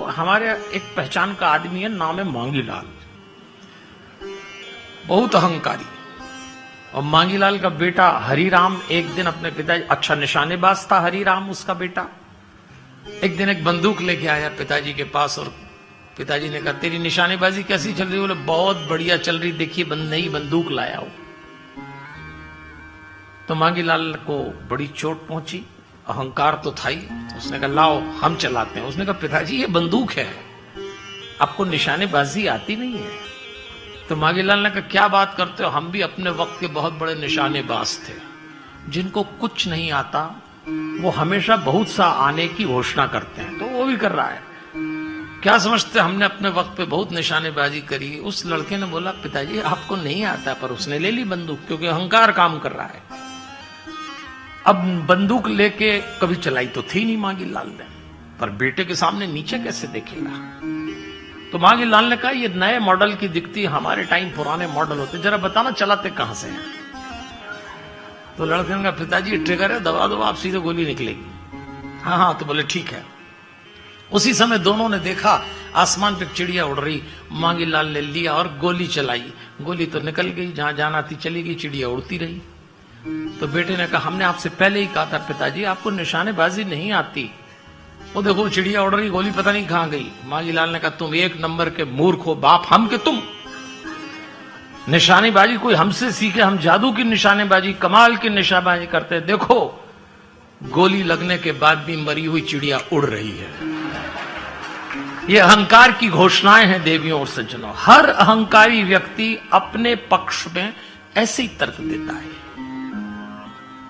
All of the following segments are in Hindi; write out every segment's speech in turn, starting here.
हमारे एक पहचान का आदमी है, नाम है मांगीलाल, बहुत अहंकारी। और मांगीलाल का बेटा हरिराम एक दिन अपने पिताजी, अच्छा निशानेबाज था हरिराम उसका बेटा, एक दिन एक बंदूक लेके आया पिताजी के पास और पिताजी ने कहा तेरी निशानेबाजी कैसी चल रही? बोले बहुत बढ़िया चल रही, देखिए नई बंदूक लाया हो। तो मांगीलाल को बड़ी चोट पहुंची, अहंकार तो था ही। उसने कहा लाओ हम चलाते हैं। उसने कहा पिताजी ये बंदूक है, आपको निशानेबाजी आती नहीं है। तो मांगीलाल ने कहा क्या बात करते हो, हम भी अपने वक्त के बहुत बड़े निशानेबाज थे। जिनको कुछ नहीं आता वो हमेशा बहुत सा आने की घोषणा करते हैं, तो वो भी कर रहा है। क्या समझते, हमने अपने वक्त पे बहुत निशानेबाजी करी। उस लड़के ने बोला पिताजी आपको नहीं आता, पर उसने ले ली बंदूक क्योंकि अहंकार काम कर रहा है। अब बंदूक लेके कभी चलाई तो थी नहीं मांगीलाल ने, पर बेटे के सामने नीचे कैसे देखेगा। तो मांगीलाल ने कहा ये नए मॉडल की दिखती, हमारे टाइम पुराने मॉडल होते, जरा बताना चलाते कहां से हैं। तो लड़के ने कहा पिताजी ट्रिगर है, दबा दो आप सीधे गोली निकलेगी। हाँ हाँ, तो बोले ठीक है। उसी समय दोनों ने देखा आसमान पे चिड़िया उड़ रही, मांगीलाल ने लिया और गोली चलाई। गोली तो निकल गई, जहां जाना थी चली गई, चिड़िया उड़ती रही। तो बेटे ने कहा हमने आपसे पहले ही कहा था पिताजी आपको निशानेबाजी नहीं आती। वो देखो चिड़िया उड़ रही, गोली पता नहीं कहां गई। मांगीलाल ने कहा तुम एक नंबर के मूर्ख हो बाप, हम के तुम। निशानेबाजी कोई हमसे सीखे, हम जादू की निशानेबाजी, कमाल की निशानेबाजी करते। देखो गोली लगने के बाद भी मरी हुई चिड़िया उड़ रही है। ये अहंकार की घोषणाएं हैं देवियों और सज्जनों। हर अहंकारी व्यक्ति अपने पक्ष में ऐसे ही तर्क देता है।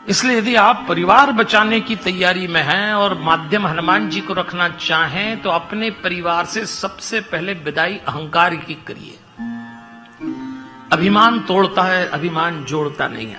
इसलिए यदि आप परिवार बचाने की तैयारी में हैं और माध्यम हनुमान जी को रखना चाहें तो अपने परिवार से सबसे पहले विदाई अहंकार की करिए। अभिमान तोड़ता है, अभिमान जोड़ता नहीं है।